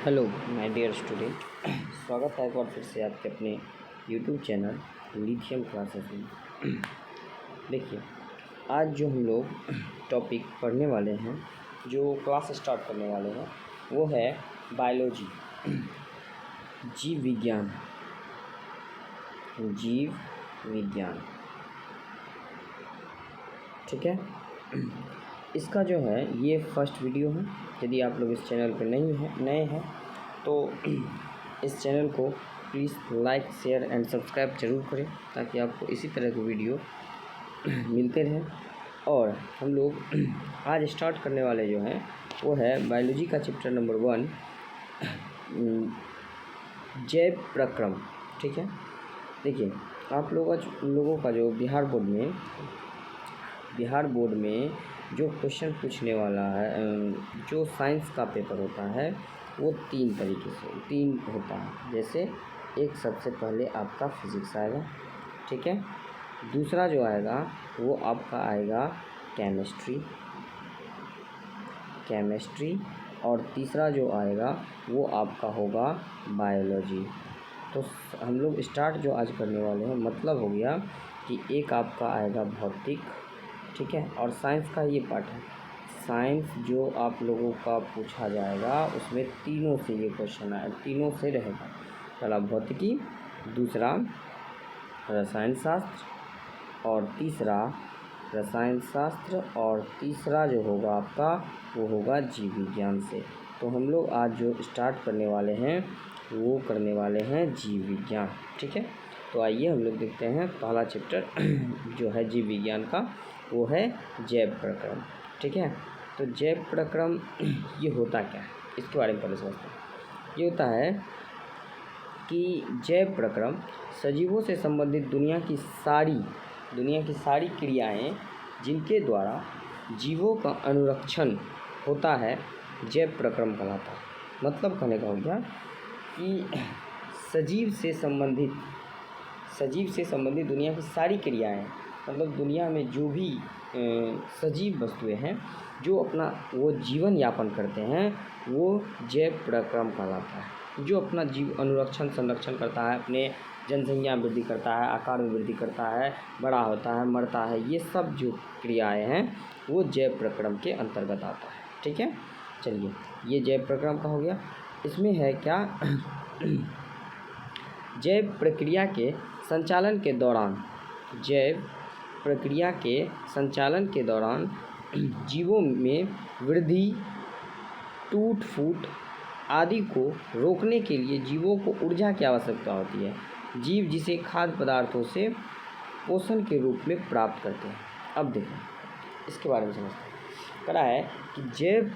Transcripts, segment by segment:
Hello my dear student, स्वागत है एक बार फिर से आपके अपने यूट्यूब चैनल लिथियम क्लासेस में। देखिए, आज जो हम लोग टॉपिक पढ़ने वाले हैं, जो क्लास स्टार्ट करने वाले हैं, वो है बायोलॉजी, जीव विज्ञान। जीव विज्ञान, ठीक है। इसका जो है ये फर्स्ट वीडियो है। यदि आप लोग इस चैनल पर नए हैं तो इस चैनल को please like, share and subscribe ज़रूर करें, ताकि आपको इसी तरह के वीडियो मिलते रहें। और हम लोग आज स्टार्ट करने वाले जो हैं वो है बायोलॉजी का चैप्टर नंबर 1, जैव प्रक्रम, ठीक है। देखिए, आप लोगों का जो बिहार बोर्ड में जो क्वेश्चन पूछने वाला है, जो साइंस का पेपर होता है, वो तीन होता है। जैसे एक सबसे पहले आपका फिज़िक्स आएगा, ठीक है। दूसरा जो आएगा वो आपका आएगा केमिस्ट्री, और तीसरा जो आएगा वो आपका होगा बायोलॉजी। तो हम लोग स्टार्ट जो आज करने वाले हैं, मतलब हो गया कि एक आपका आएगा भौतिक, ठीक है, और साइंस का ये पार्ट है। साइंस जो आप लोगों का पूछा जाएगा उसमें तीनों से ये क्वेश्चन आए, तीनों से रहेगा। पहला भौतिकी, दूसरा रसायन शास्त्र, और तीसरा रसायन शास्त्र, और तीसरा जो होगा आपका वो होगा जीव विज्ञान से। तो हम लोग आज जो स्टार्ट करने वाले हैं वो करने वाले हैं जीव विज्ञान, ठीक है। तो आइए हम लोग देखते हैं पहला चैप्टर जो है जीव विज्ञान का, वो है जैव प्रक्रम, ठीक है। तो जैव प्रक्रम ये होता क्या है, इसके बारे में पहले समझते हैं। ये होता है कि जैव प्रक्रम सजीवों से संबंधित दुनिया की सारी क्रियाएं जिनके द्वारा जीवों का अनुरक्षण होता है, जैव प्रक्रम कहलाता है। मतलब कहने का हो गया कि सजीव से संबंधित दुनिया की सारी क्रियाएं, मतलब दुनिया में जो भी सजीव वस्तुएं हैं जो अपना वो जीवन यापन करते हैं, वो जैव प्रक्रम कहलाता है। जो अपना जीव अनुरक्षण संरक्षण करता है, अपने जनसंख्या में वृद्धि करता है, आकार में वृद्धि करता है, बड़ा होता है, मरता है, ये सब जो क्रियाएं हैं वो जैव प्रक्रम के अंतर्गत आता है, ठीक है। चलिए, ये जैव प्रक्रम का हो गया। इसमें है क्या जैव प्रक्रिया के संचालन के दौरान जीवों में वृद्धि, टूट फूट आदि को रोकने के लिए जीवों को ऊर्जा की आवश्यकता होती है। जीव जिसे खाद्य पदार्थों से पोषण के रूप में प्राप्त करते हैं। अब देखो, इसके बारे में समझते हैं। कहा है कि जैव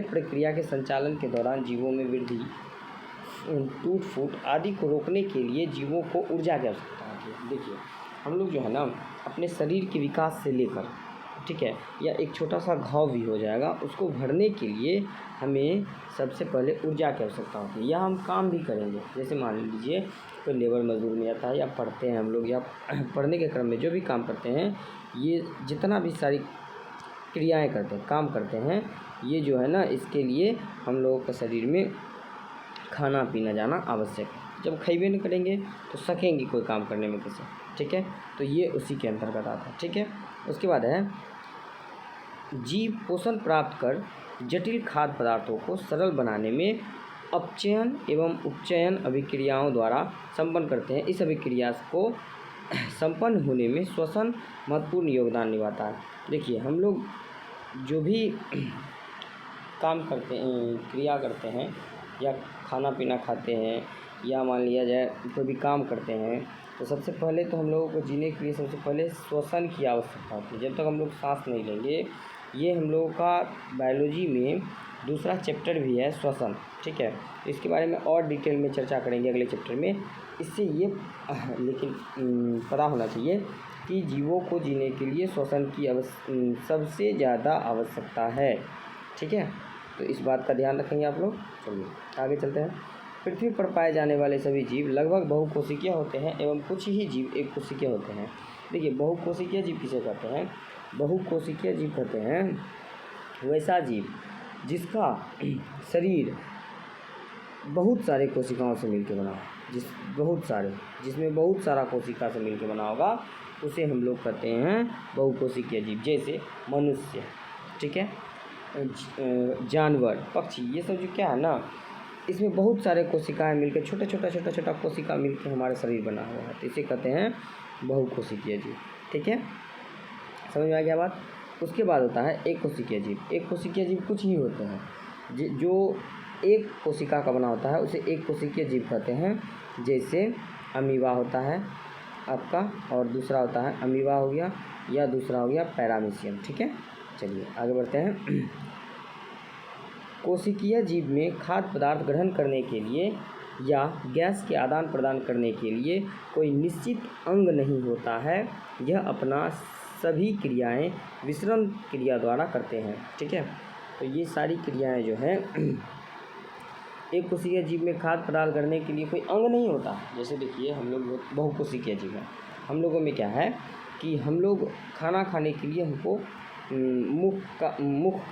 प्रक्रिया के संचालन के दौरान जीवों में वृद्धि, टूट फूट आदि को रोकने के लिए जीवों को ऊर्जा की आवश्यकता होती है। देखिए, हम लोग जो है ना, अपने शरीर के विकास से लेकर, ठीक है, या एक छोटा सा घाव भी हो जाएगा, उसको भरने के लिए हमें सबसे पहले ऊर्जा की आवश्यकता होती है। या हम काम भी करेंगे, जैसे मान लीजिए कोई लेबर मजदूर में जाता है, या पढ़ते हैं हम लोग, या पढ़ने के क्रम में जो भी काम करते हैं, ये जितना भी सारी क्रियाएँ करते हैं, काम करते हैं, ये जो है ना, इसके लिए हम लोगों के शरीर में खाना पीना जाना आवश्यक है। जब खइबे नहीं करेंगे तो सकेंगे कोई काम करने में कैसे, ठीक है। तो ये उसी के अंतर्गत आता है, ठीक है। उसके बाद है जीव पोषण प्राप्त कर जटिल खाद्य पदार्थों को सरल बनाने में अपचयन एवं उपचयन अभिक्रियाओं द्वारा संपन्न करते हैं। इस अभिक्रिया को संपन्न होने में श्वसन महत्वपूर्ण योगदान निभाता है। देखिए, हम लोग जो भी काम करते हैं, क्रिया करते हैं, या खाना पीना खाते हैं, या मान लिया जाए कोई भी काम करते हैं, तो सबसे पहले तो हम लोगों को जीने के लिए सबसे पहले श्वसन की आवश्यकता होती है। जब तक हम लोग सांस नहीं लेंगे, ये हम लोगों का बायोलॉजी में दूसरा चैप्टर भी है, श्वसन, ठीक है। इसके बारे में और डिटेल में चर्चा करेंगे अगले चैप्टर में। इससे ये लेकिन पता होना चाहिए कि जीवों को जीने के लिए श्वसन की सबसे ज़्यादा आवश्यकता है, ठीक है। तो इस बात का ध्यान रखेंगे आप लोग। चलिए आगे चलते हैं। पृथ्वी पर पाए जाने वाले सभी जीव लगभग बहुकोशिकीय होते हैं, एवं कुछ ही जीव एक कोशिकीय होते हैं। देखिए, बहुकोशिकीय जीव किसे कहते हैं? बहुकोशिकीय जीव कहते हैं वैसा जीव जिसका शरीर बहुत सारे कोशिकाओं से मिलकर बना हो, जिसमें बहुत सारा कोशिका से मिलकर बना होगा, उसे हम लोग कहते हैं बहुकोशिकीय जीव। जैसे मनुष्य, ठीक है, जानवर, पक्षी, ये सब जो क्या है ना, इसमें बहुत सारे कोशिकाएं मिलकर छोटा छोटा कोशिका मिलकर हमारे शरीर बना हुआ है, तो इसे कहते हैं बहुकोशिकीय जीव। ठीक है, समझ में आ गया बात। उसके बाद होता है एक कोशिकीय जीव। एक कोशिकीय जीव कुछ ही होते हैं जो एक कोशिका का बना होता है, उसे एक कोशिकीय जीव कहते हैं। जैसे अमीबा होता है आपका, और दूसरा होता है अमीबा हो गया, या दूसरा हो गया पैरामीशियम। ठीक है, चलिए आगे बढ़ते हैं। कोशिकीय जीव में खाद्य पदार्थ ग्रहण करने के लिए या गैस के आदान प्रदान करने के लिए कोई निश्चित अंग नहीं होता है। यह अपना सभी क्रियाएं विसरण क्रिया द्वारा करते हैं। ठीक है, तो ये सारी क्रियाएं जो हैं एक कोशिकीय जीव में खाद्य पदार्थ ग्रहण के लिए कोई अंग नहीं होता। जैसे देखिए हम लोग बहुकोशिकीय जीव हैं, हम लोगों में क्या है कि हम लोग खाना खाने के लिए हमको मुख का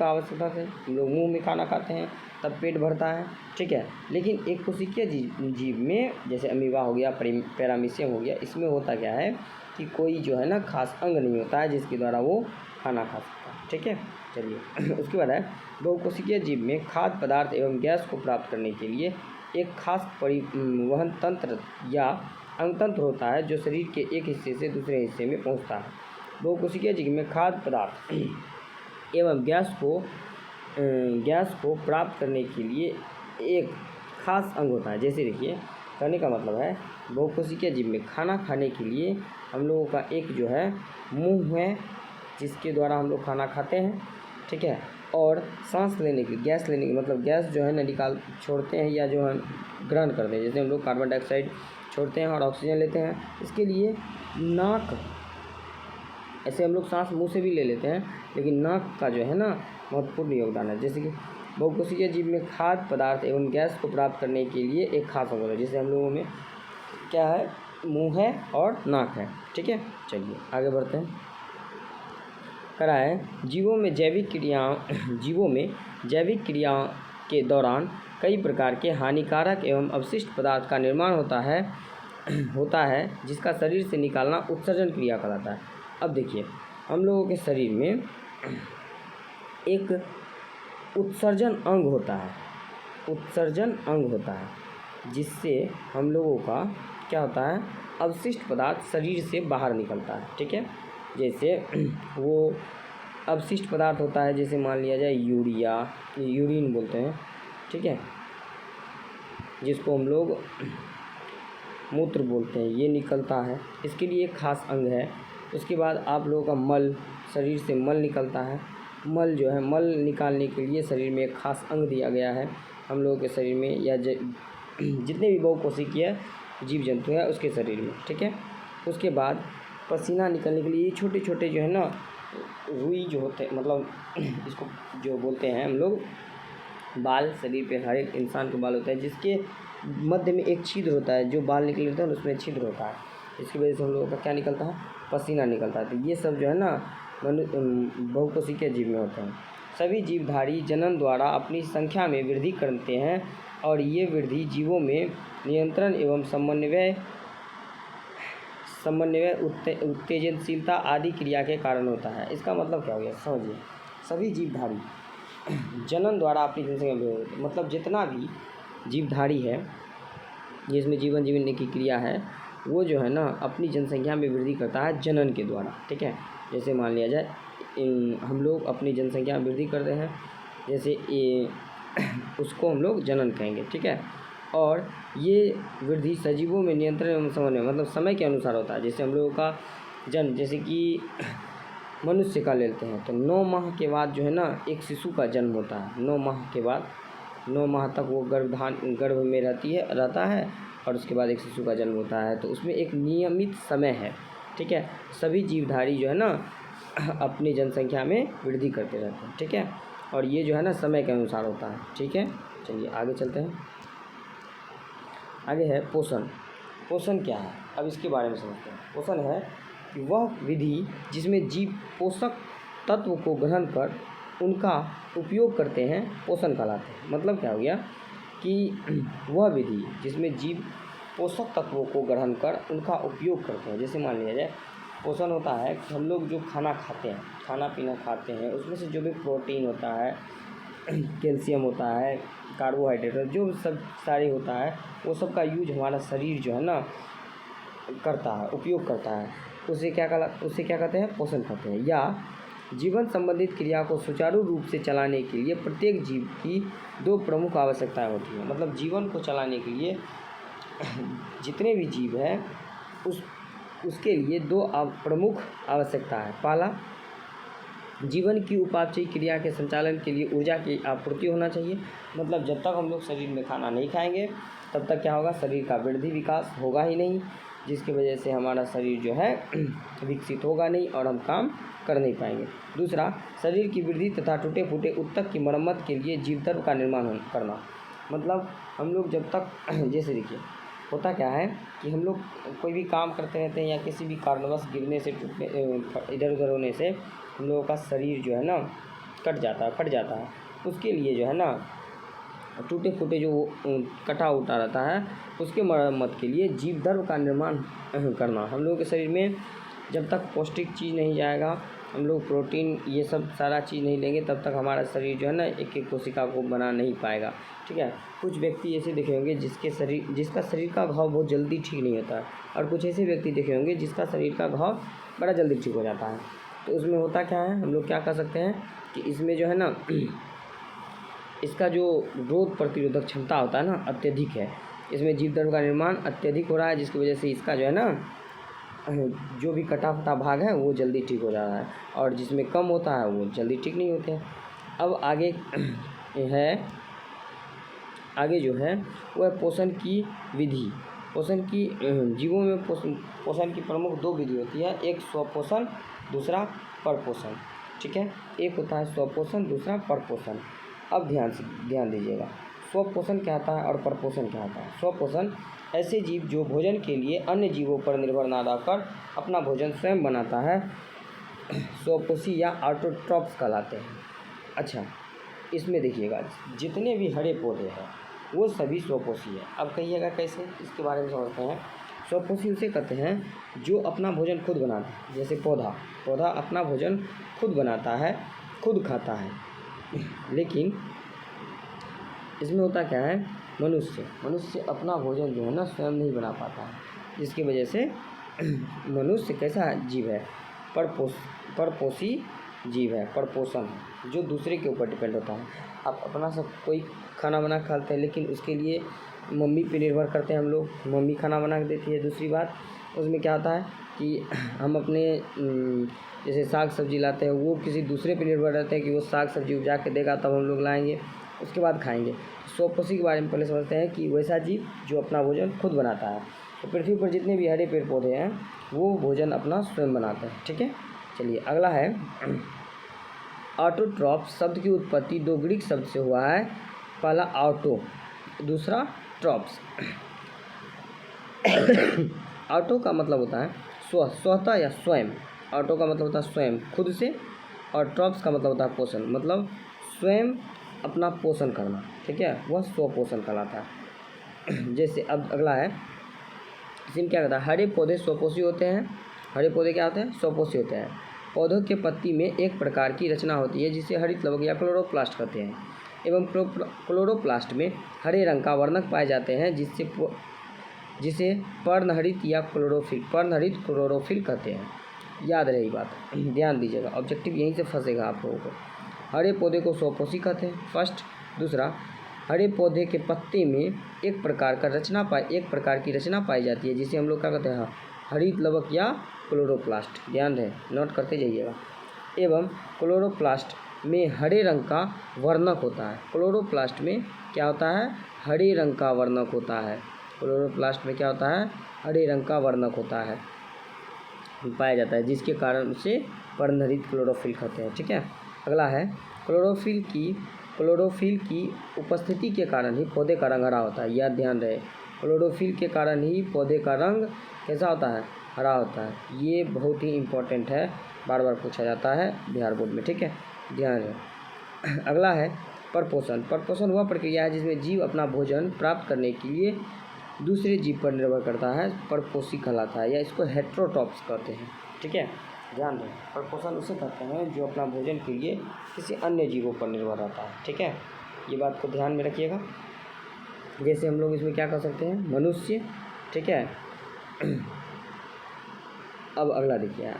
आवश्यकता है, हम लोग मुंह में खाना खाते हैं तब पेट भरता है। ठीक है, लेकिन एक कोशिकीय जीव में जैसे अमीबा हो गया, पैरामीशियम हो गया, इसमें होता क्या है कि कोई जो है ना खास अंग नहीं होता है जिसके द्वारा वो खाना खा सकता है। ठीक है, चलिए उसके बाद है बहुकोशिकीय जीव में खाद्य पदार्थ एवं गैस को प्राप्त करने के लिए एक खास परिवहन तंत्र या अंगतंत्र होता है जो शरीर के एक हिस्से से दूसरे हिस्से में पहुंचता है। बहुकोशिकीय जीव में खाद्य पदार्थ एवं गैस को प्राप्त करने के लिए एक खास अंग होता है। जैसे देखिए, कहने का मतलब है बहुकोशिकीय जीव में खाना खाने के लिए हम लोगों का एक जो है मुंह है जिसके द्वारा हम लोग खाना खाते हैं। ठीक है, और सांस लेने की, गैस लेने की, मतलब गैस जो है ना छोड़ते हैं या जो है ग्रहण करते हैं। जैसे हम लोग कार्बन डाइऑक्साइड छोड़ते हैं और ऑक्सीजन लेते हैं, इसके लिए नाक, ऐसे हम लोग सांस मुंह से भी ले लेते हैं, लेकिन नाक का जो है ना महत्वपूर्ण योगदान है। जैसे कि बहुकोशिकीय जीव में खाद्य पदार्थ एवं गैस को प्राप्त करने के लिए एक खास अंग है। जैसे हम लोगों में क्या है, मुंह है और नाक है। ठीक है, चलिए आगे बढ़ते हैं। जीवों में जैविक क्रिया के दौरान कई प्रकार के हानिकारक एवं अवशिष्ट पदार्थ का निर्माण होता है जिसका शरीर से निकालना उत्सर्जन क्रिया कहलाता है। अब देखिए, हम लोगों के शरीर में एक उत्सर्जन अंग होता है, जिससे हम लोगों का क्या होता है, अवशिष्ट पदार्थ शरीर से बाहर निकलता है। ठीक है, जैसे वो अवशिष्ट पदार्थ होता है, जैसे मान लिया जाए यूरिन बोलते हैं। ठीक है, जिसको हम लोग मूत्र बोलते हैं, ये निकलता है, इसके लिए एक खास अंग है। उसके बाद आप लोगों का मल, शरीर से मल निकलता है। मल जो है, मल निकालने के लिए शरीर में एक खास अंग दिया गया है हम लोगों के शरीर में, या जितने भी बहुकोशिकीय जीव जंतु है उसके शरीर में। ठीक है, उसके बाद पसीना निकलने के लिए छोटे छोटे जो है ना रुई जो होते हैं, मतलब इसको जो बोलते हैं हम लोग बाल, शरीर पे हर एक इंसान के बाल होता है जिसके मध्य में एक छिद्र होता है, जो बाल निकले होते हैं उसमें छिद्र होता है, इसकी वजह से हम लोगों का क्या निकलता है, पसीना निकलता है। तो ये सब जो है ना बहुकोशिकीय जीव में होते हैं। सभी जीवधारी जनन द्वारा अपनी संख्या में वृद्धि करते हैं और ये वृद्धि जीवों में नियंत्रण एवं समन्वय उत्तेजनशीलता आदि क्रिया के कारण होता है। इसका मतलब क्या हो गया, समझिए। सभी जीवधारी जनन द्वारा अपनी जनसंख्या में, मतलब जितना भी जीवधारी है जिसमें जीवन जीने की क्रिया है, वो जो है ना अपनी जनसंख्या में वृद्धि करता है जनन के द्वारा। ठीक है, जैसे मान लिया जाए हम लोग अपनी जनसंख्या में वृद्धि करते हैं, जैसे उसको हम लोग जनन कहेंगे। ठीक है, और ये वृद्धि सजीवों में नियंत्रण एवं समन्वय, मतलब समय के अनुसार होता है। जैसे हम लोगों का जन्म, जैसे कि मनुष्य का लेते हैं तो 9 माह के बाद जो है ना एक शिशु का जन्म होता है। 9 माह के बाद, 9 माह तक वो गर्भ में रहता है और उसके बाद एक शिशु का जन्म होता है, तो उसमें एक नियमित समय है। ठीक है, सभी जीवधारी जो है ना अपनी जनसंख्या में वृद्धि करते रहते हैं। ठीक है, और ये जो है ना समय के अनुसार होता है। ठीक है, चलिए आगे चलते हैं। आगे है पोषण। पोषण क्या है, अब इसके बारे में समझते हैं। पोषण है कि वह विधि जिसमें जीव पोषक तत्व को ग्रहण कर उनका उपयोग करते हैं, पोषण कहलाते हैं। मतलब क्या हो गया कि कि वह विधि जिसमें जीव पोषक तत्वों को ग्रहण कर उनका उपयोग करते हैं। जैसे मान लिया जाए पोषण होता है कि हम लोग जो खाना खाते हैं, खाना पीना खाते हैं, उसमें से जो भी प्रोटीन होता है, कैल्शियम होता है, कार्बोहाइड्रेट जो सब सारे होता है, वो सब का यूज हमारा शरीर जो है ना करता है, उपयोग करता है। उसे क्या कहते हैं? पोषण कहते हैं। या जीवन संबंधित क्रिया को सुचारू रूप से चलाने के लिए प्रत्येक जीव की 2 प्रमुख आवश्यकताएं होती हैं। मतलब जीवन को चलाने के लिए जितने भी जीव हैं उसके लिए 2 प्रमुख आवश्यकता है। पहला, जीवन की उपापचयी क्रिया के संचालन के लिए ऊर्जा की आपूर्ति होना चाहिए। मतलब जब तक हम लोग शरीर में खाना नहीं खाएंगे तब तक क्या होगा? शरीर का वृद्धि विकास होगा ही नहीं, जिसकी वजह से हमारा शरीर जो है विकसित होगा नहीं और हम काम कर नहीं पाएंगे। दूसरा, शरीर की वृद्धि तथा टूटे फूटे ऊतक की मरम्मत के लिए जीवद्रव्य का निर्माण करना। मतलब हम लोग जब तक जैसे देखिए होता क्या है कि हम लोग कोई भी काम करते रहते हैं या किसी भी कारणवश गिरने से, टूटने, इधर उधर होने से हम लोगों का शरीर जो है ना फट जाता है। उसके लिए जो है ना टूटे फूटे जो कटा उटा रहता है उसके मरम्मत के लिए जीवद्रव्य का निर्माण करना। हम लोगों के शरीर में जब तक पौष्टिक चीज़ नहीं जाएगा, हम लोग प्रोटीन ये सब सारा चीज़ नहीं लेंगे, तब तक हमारा शरीर जो है ना एक एक कोशिका को बना नहीं पाएगा। ठीक है। कुछ व्यक्ति ऐसे देखे होंगे जिसका शरीर का घाव बहुत जल्दी ठीक नहीं होता है, और कुछ ऐसे व्यक्ति देखे होंगे जिसका शरीर का घाव बड़ा जल्दी ठीक हो जाता है। तो उसमें होता क्या है, हम लोग क्या कर सकते हैं कि इसमें जो है ना इसका जो रोग प्रतिरोधक क्षमता होता है ना अत्यधिक है। इसमें जीवद्रव्य का निर्माण अत्यधिक हो रहा है, जिसकी वजह से इसका जो है ना जो भी कटा फटा भाग है वो जल्दी ठीक हो जा रहा है, और जिसमें कम होता है वो जल्दी ठीक नहीं होते हैं। अब आगे जो है वो है पोषण की विधि। पोषण की जीवों में पोषण की प्रमुख 2 विधि होती है। एक स्वपोषण, दूसरा परपोषण। ठीक है। एक होता है स्वपोषण, दूसरा परपोषण। अब ध्यान दीजिएगा, स्वपोषण क्या होता है और परपोषण क्या होता है। स्वपोषण ऐसे जीव जो भोजन के लिए अन्य जीवों पर निर्भर ना रहकर अपना भोजन स्वयं बनाता है, स्वपोषी या ऑटोट्रॉप्स कहलाते हैं। अच्छा, इसमें देखिएगा जितने भी हरे पौधे हैं वो सभी स्वपोषी है। अब कहिएगा कैसे, इसके बारे में समझते हैं। स्वपोषी उसे कहते हैं जो अपना भोजन खुद बनाता है। जैसे पौधा अपना भोजन खुद बनाता है, खुद खाता है। लेकिन इसमें होता क्या है, मनुष्य अपना भोजन जो है ना स्वयं नहीं बना पाता है, जिसकी वजह से मनुष्य कैसा जीव है? परपोषी जीव है, परपोषण है, जो दूसरे के ऊपर डिपेंड होता है। आप अपना सब कोई खाना बना खाते हैं, लेकिन उसके लिए मम्मी पे निर्भर करते हैं हम लोग, मम्मी खाना बना के देती है। दूसरी बात उसमें क्या होता है कि हम अपने जैसे साग सब्जी लाते हैं, वो किसी दूसरे पे निर्भर रहते हैं कि वो साग सब्जी उपजा के देगा तब हम लोग लाएंगे, उसके बाद खाएंगे। स्वपोषी के बारे में पहले समझते हैं कि वैसा जीव जो अपना भोजन खुद बनाता है। तो पृथ्वी पर जितने भी हरे पेड़ पौधे हैं वो भोजन अपना स्वयं बनाते हैं। ठीक है। चलिए अगला है ऑटोट्रॉप। शब्द की उत्पत्ति 2 ग्रीक शब्द से हुआ है। पहला ऑटो, दूसरा ट्रॉप्स। ऑटो का मतलब होता है स्वतः या स्वयं। ऑटो का मतलब होता है स्वयं, खुद से, और ट्रॉप्स का मतलब होता है पोषण, मतलब स्वयं अपना पोषण करना। ठीक है, वह स्वपोषण कहलाता है। जैसे अब अगला है, इसमें क्या कहता है, हरे पौधे स्वपोषी होते हैं। हरे पौधे क्या होते हैं? स्वपोषी होते हैं। पौधों के पत्ती में एक प्रकार की रचना होती है जिसे हरित लवक या क्लोरोप्लास्ट कहते हैं, एवं क्लोरोप्लास्ट में हरे रंग का वर्णक पाए जाते हैं जिसे पर्णहरित या पर्णहरित क्लोरोफिल कहते हैं। याद रही बात, ध्यान दीजिएगा, ऑब्जेक्टिव यहीं से फंसेगा आप लोगों को। हरे पौधे को स्वपोषी कहते हैं फर्स्ट। दूसरा, हरे पौधे के पत्ते में एक प्रकार की रचना पाई जाती है जिसे हम लोग क्या कहते हैं? हरित लवक या क्लोरोप्लास्ट। ध्यान रहे, नोट करते जाइएगा। एवं क्लोरोप्लास्ट में हरे रंग का वर्णक होता है। क्लोरोप्लास्ट में क्या होता है? हरे रंग का वर्णक होता है। क्लोरोप्लास्ट में क्या होता है? हरे रंग का वर्णक होता है, पाया जाता है, जिसके कारण उसे पर्णहरित क्लोरोफिल कहते हैं। ठीक है। अगला है क्लोरोफिल की उपस्थिति के कारण ही पौधे का रंग हरा होता है। यह ध्यान रहे, क्लोरोफिल के कारण ही पौधे का रंग कैसा होता है? हरा होता है। ये बहुत ही इम्पोर्टेंट है, बार बार पूछा जाता है बिहार बोर्ड में। ठीक है, ध्यान रहे। अगला है परपोषण वह प्रक्रिया है जिसमें जीव अपना भोजन प्राप्त करने के लिए दूसरे जीव पर निर्भर करता है, परपोषी कहलाता है, या इसको हेटेरोट्रॉप्स कहते हैं। ठीक है, ध्यान दें, परपोषण उसे कहते हैं जो अपना भोजन के लिए किसी अन्य जीवों पर निर्भर रहता है। ठीक है, ये बात को ध्यान में रखिएगा। जैसे हम लोग इसमें क्या कर सकते हैं, मनुष्य। ठीक है, अब अगला देखिए,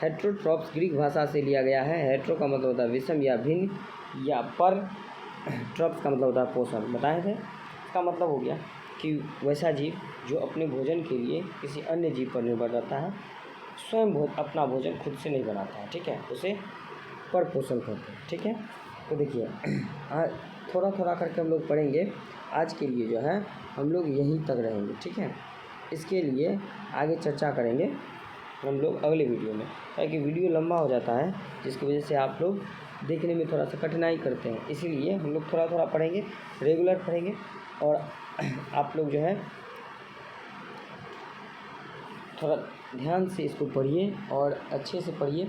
हेटेरोट्रॉप्स ग्रीक भाषा से लिया गया है। हेटेरो का मतलब होता है विषम या भिन्न, या पर ट्रॉप्स का मतलब होता है पोषण। बताए थे, इसका मतलब हो गया कि वैसा जीव जो अपने भोजन के लिए किसी अन्य जीव पर निर्भर रहता है, स्वयं अपना भोजन खुद से नहीं बनाता है। ठीक है, उसे परपोषण कहते हैं। ठीक है, तो देखिए थोड़ा थोड़ा करके हम लोग पढ़ेंगे। आज के लिए जो है हम लोग यहीं तक रहेंगे। ठीक है, इसके लिए आगे चर्चा करेंगे हम लोग अगले वीडियो में, ताकि वीडियो लंबा हो जाता है जिसकी वजह से आप लोग देखने में थोड़ा सा कठिनाई करते हैं। इसीलिए हम लोग थोड़ा थोड़ा पढ़ेंगे, रेगुलर पढ़ेंगे, और आप लोग जो है थोड़ा ध्यान से इसको पढ़िए और अच्छे से पढ़िए,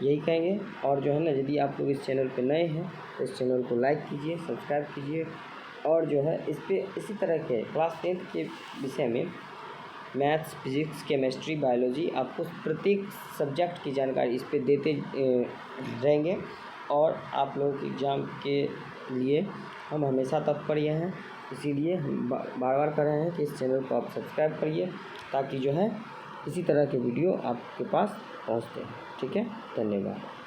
यही कहेंगे। और जो है ना, यदि आप लोग इस चैनल पे नए हैं तो इस चैनल को लाइक कीजिए, सब्सक्राइब कीजिए, और जो है इस पर इसी तरह के क्लास 10th के विषय में मैथ्स, फिजिक्स, केमिस्ट्री, बायोलॉजी, आपको प्रत्येक सब्जेक्ट की जानकारी इस पे देते रहेंगे। और आप लोगों के एग्ज़ाम के लिए हम हमेशा तत्पर हैं, इसीलिए हम बार बार कह रहे हैं कि इस चैनल को आप सब्सक्राइब करिए, ताकि जो है इसी तरह के वीडियो आपके पास पहुंचते हैं। ठीक है, धन्यवाद।